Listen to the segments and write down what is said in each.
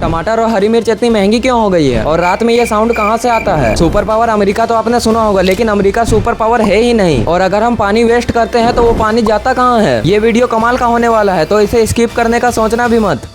टमाटर और हरी मिर्च इतनी महंगी क्यों हो गई है और रात में ये साउंड कहाँ से आता है। सुपर पावर अमेरिका तो आपने सुना होगा, लेकिन अमेरिका सुपर पावर है ही नहीं। और अगर हम पानी वेस्ट करते हैं तो वो पानी जाता कहाँ है। ये वीडियो कमाल का होने वाला है, तो इसे स्किप करने का सोचना भी मत।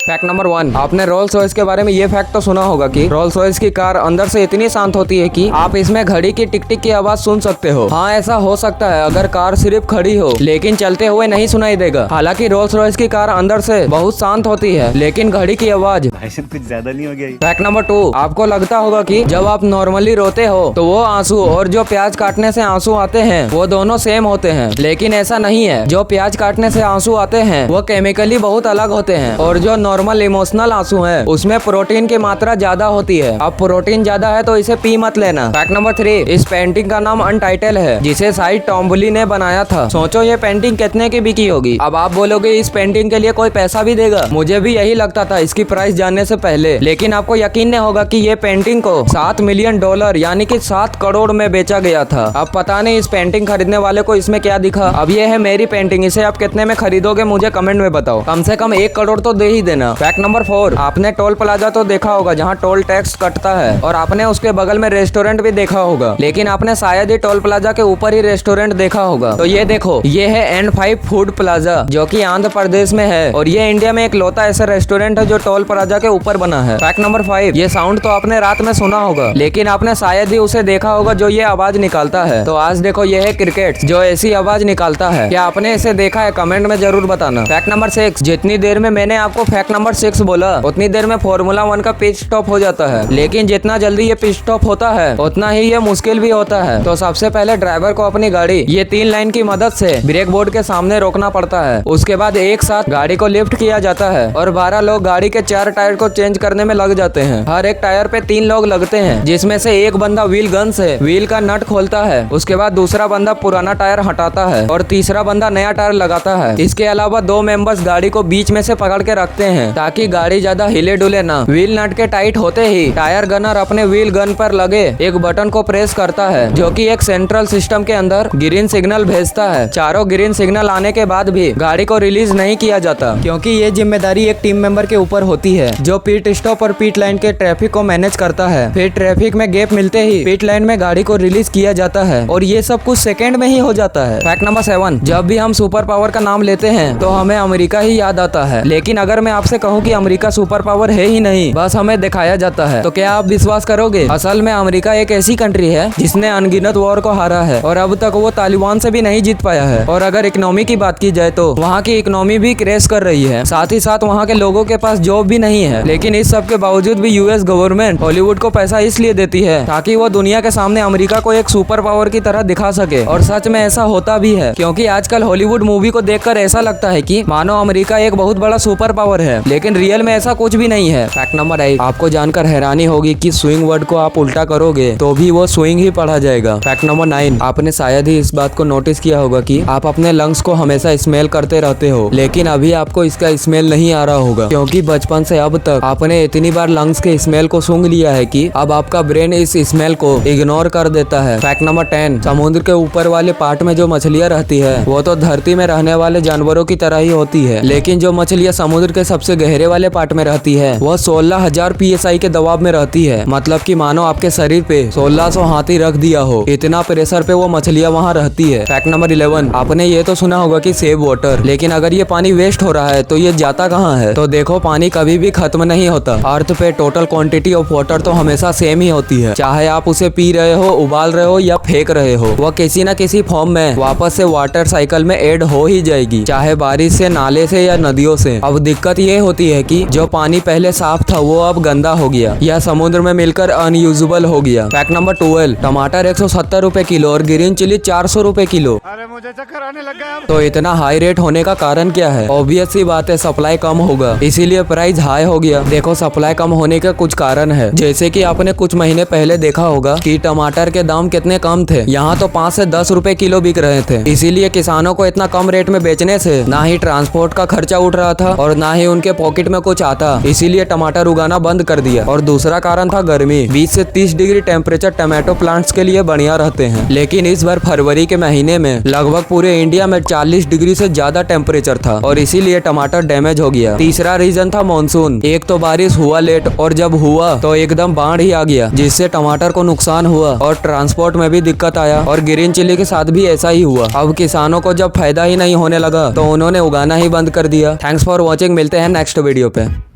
फैक्ट नंबर 1, आपने रोल्स रॉयस के बारे में ये फैक्ट तो सुना होगा कि रोल्स रॉयस की कार अंदर से इतनी शांत होती है कि आप इसमें घड़ी की टिक टिक की आवाज सुन सकते हो। हाँ, ऐसा हो सकता है अगर कार सिर्फ खड़ी हो, लेकिन चलते हुए नहीं सुनाई देगा। हालांकि रोल्स रॉयस की कार अंदर से बहुत शांत होती है, लेकिन घड़ी की आवाज कुछ ज्यादा नहीं हो गया। फैक्ट नंबर 2, आपको लगता होगा कि जब आप नॉर्मली रोते हो तो वो आंसू और जो प्याज काटने से आंसू आते हैं वो दोनों सेम होते हैं, लेकिन ऐसा नहीं है। जो प्याज काटने से आंसू आते हैं वो केमिकली बहुत अलग होते हैं, और जो नॉर्मल इमोशनल आंसू है उसमें प्रोटीन की मात्रा ज्यादा होती है। अब प्रोटीन ज्यादा है तो इसे पी मत लेना। फैक्ट नंबर 3, इस पेंटिंग का नाम अनटाइटल है, जिसे साइड टॉम्बली ने बनाया था। सोचो ये पेंटिंग कितने की बिकी होगी। अब आप बोलोगे इस पेंटिंग के लिए कोई पैसा भी देगा। मुझे भी यही लगता था इसकी प्राइस जानने से पहले, लेकिन आपको यकीन नहीं होगा कि ये पेंटिंग को $7 मिलियन यानी कि 7 करोड़ में बेचा गया था। अब पता नहीं इस पेंटिंग खरीदने वाले को इसमें क्या दिखा। अब ये है मेरी पेंटिंग, इसे आप कितने में खरीदोगे मुझे कमेंट में बताओ। कम से कम 1 करोड़ तो दे ही देना। फैक्ट नंबर 4, आपने टोल प्लाजा तो देखा होगा जहाँ टोल टैक्स कटता है, और आपने उसके बगल में रेस्टोरेंट भी देखा होगा, लेकिन आपने शायद ही टोल प्लाजा के ऊपर ही रेस्टोरेंट देखा होगा। तो ये देखो, ये है N5 फूड प्लाजा, जो कि आंध्र प्रदेश में है, और ये इंडिया में एक लौता ऐसा रेस्टोरेंट है जो टोल प्लाजा के ऊपर बना है। फैक्ट नंबर 5, ये साउंड तो आपने रात में सुना होगा, लेकिन आपने शायद ही उसे देखा होगा जो ये आवाज निकालता है। तो आज देखो, ये है क्रिकेट जो ऐसी आवाज निकालता है। क्या आपने इसे देखा है? कमेंट में जरूर बताना। फैक्ट नंबर 6, जितनी देर में मैंने आपको फैक्ट नंबर 6 बोला उतनी देर में फॉर्मूला 1 का पिच स्टॉप हो जाता है, लेकिन जितना जल्दी ये पिच स्टॉप होता है उतना ही ये मुश्किल भी होता है। तो सबसे पहले ड्राइवर को अपनी गाड़ी ये 3 लाइन की मदद से ब्रेक बोर्ड के सामने रोकना पड़ता है। उसके बाद एक साथ गाड़ी को लिफ्ट किया जाता है, और 12 लोग गाड़ी के 4 टायर को चेंज करने में लग जाते हैं। हर एक टायर पे 3 लोग लगते हैं, जिसमें से एक बंदा व्हील गन से व्हील का नट खोलता है। उसके बाद दूसरा बंदा पुराना टायर हटाता है और तीसरा बंदा नया टायर लगाता है। इसके अलावा 2 मेंबर्स गाड़ी को बीच में से पकड़ के रखते हैं ताकि गाड़ी ज्यादा हिले डुले ना। व्हील नट के टाइट होते ही टायर गनर अपने व्हील गन पर लगे एक बटन को प्रेस करता है, जो कि एक सेंट्रल सिस्टम के अंदर ग्रीन सिग्नल भेजता है। चारों ग्रीन सिग्नल आने के बाद भी गाड़ी को रिलीज नहीं किया जाता, क्योंकि ये जिम्मेदारी एक टीम मेंबर के ऊपर होती है, जो पिट स्टॉप और पिट लाइन के ट्रैफिक को मैनेज करता है। फिर ट्रैफिक में गैप मिलते ही पिट लाइन में गाड़ी को रिलीज किया जाता है, और ये सब कुछ सेकेंड में ही हो जाता है। फैक्ट नंबर 7, जब भी हम सुपर पावर का नाम लेते हैं तो हमें अमेरिका ही याद आता है, लेकिन अगर मैं आपसे कहूँ कि अमेरिका सुपर पावर है ही नहीं, बस हमें दिखाया जाता है, तो क्या आप विश्वास करोगे? असल में अमेरिका एक ऐसी कंट्री है जिसने अनगिनत वॉर को हारा है, और अब तक वो तालिबान से भी नहीं जीत पाया है। और अगर इकोनॉमी की बात की जाए तो वहाँ की इकोनॉमी भी क्रैश कर रही है। साथ ही साथ वहाँ के लोगों के पास जॉब भी नहीं है, लेकिन इस सब के बावजूद भी यूएस गवर्नमेंट हॉलीवुड को पैसा इसलिए देती है ताकि वो दुनिया के सामने अमेरिका को एक सुपर पावर की तरह दिखा सके। और सच में ऐसा होता भी है, क्योंकि आजकल हॉलीवुड मूवी को देखकर ऐसा लगता है कि मानो अमेरिका एक बहुत बड़ा सुपर पावर है, लेकिन रियल में ऐसा कुछ भी नहीं है। फैक्ट नंबर 8, आपको जानकर हैरानी होगी कि स्विंग वर्ड को आप उल्टा करोगे तो भी वो स्विंग ही पढ़ा जाएगा। फैक्ट नंबर 9, आपने शायद ही इस बात को नोटिस किया होगा कि आप अपने लंग्स को हमेशा स्मेल करते रहते हो, लेकिन अभी आपको इसका स्मेल नहीं आ रहा होगा, क्योंकि बचपन से अब तक आपने इतनी बार लंग्स के स्मेल को सूंघ लिया है कि अब आपका ब्रेन इस स्मेल को इग्नोर कर देता है। फैक्ट नंबर 10, समुद्र के ऊपर वाले पार्ट में जो मछलियाँ रहती है वो तो धरती में रहने वाले जानवरों की तरह ही होती है, लेकिन जो मछलियाँ समुद्र के सबसे गहरे वाले पार्ट में रहती है वो 16,000 PSI के दबाव में रहती है। मतलब कि मानो आपके शरीर पे 1600 हाथी रख दिया हो, इतना प्रेशर पे वो मछलियाँ वहाँ रहती है। फैक्ट नंबर 11, आपने ये तो सुना होगा कि सेव वाटर, लेकिन अगर ये पानी वेस्ट हो रहा है तो ये जाता कहाँ है? तो देखो, पानी कभी भी खत्म नहीं होता। अर्थ पे टोटल क्वांटिटी ऑफ वाटर तो हमेशा सेम ही होती है, चाहे आप उसे पी रहे हो, उबाल रहे हो या फेंक रहे हो, वह किसी न किसी फॉर्म में वापस से वाटर साइकिल में ऐड हो ही जाएगी, चाहे बारिश से, नाले से या नदियों से। अब दिक्कत ये होती है कि जो पानी पहले साफ था वो अब गंदा हो गया या समुद्र में मिलकर अनयूजेबल हो गया। फैक्ट नंबर 12, टमाटर 170 रुपए किलो और ग्रीन चिली 400 रुपए किलो। अरे मुझे चक्कर आने लग गया। तो इतना हाई रेट होने का कारण क्या है? ऑब्वियस सी बात है, सप्लाई कम होगा, इसीलिए प्राइस हाई हो गया। देखो, सप्लाई कम होने का कुछ कारण है, जैसे कि आपने कुछ महीने पहले देखा होगा कि टमाटर के दाम कितने कम थे। यहाँ तो 5 से 10 रुपए किलो बिक रहे थे, इसीलिए किसानों को इतना कम रेट में बेचने से ना ही ट्रांसपोर्ट का खर्चा उठ रहा था और ना ही उनके के पॉकेट में कुछ आता, इसीलिए टमाटर उगाना बंद कर दिया। और दूसरा कारण था गर्मी। 20 से 30 डिग्री टेम्परेचर टमाटो प्लांट्स के लिए बढ़िया रहते हैं, लेकिन इस बार फरवरी के महीने में लगभग पूरे इंडिया में 40 डिग्री से ज्यादा टेम्परेचर था और इसीलिए टमाटर डैमेज हो गया। तीसरा रीजन था मानसून। एक तो बारिश हुआ लेट और जब हुआ तो एकदम बाढ़ ही आ गया, जिससे टमाटर को नुकसान हुआ और ट्रांसपोर्ट में भी दिक्कत आया। और ग्रीन चिली के साथ भी ऐसा ही हुआ। अब किसानों को जब फायदा ही नहीं होने लगा तो उन्होंने उगाना ही बंद कर दिया। थैंक्स फॉर वॉचिंग, मिलते हैं नेक्स्ट वीडियो पे।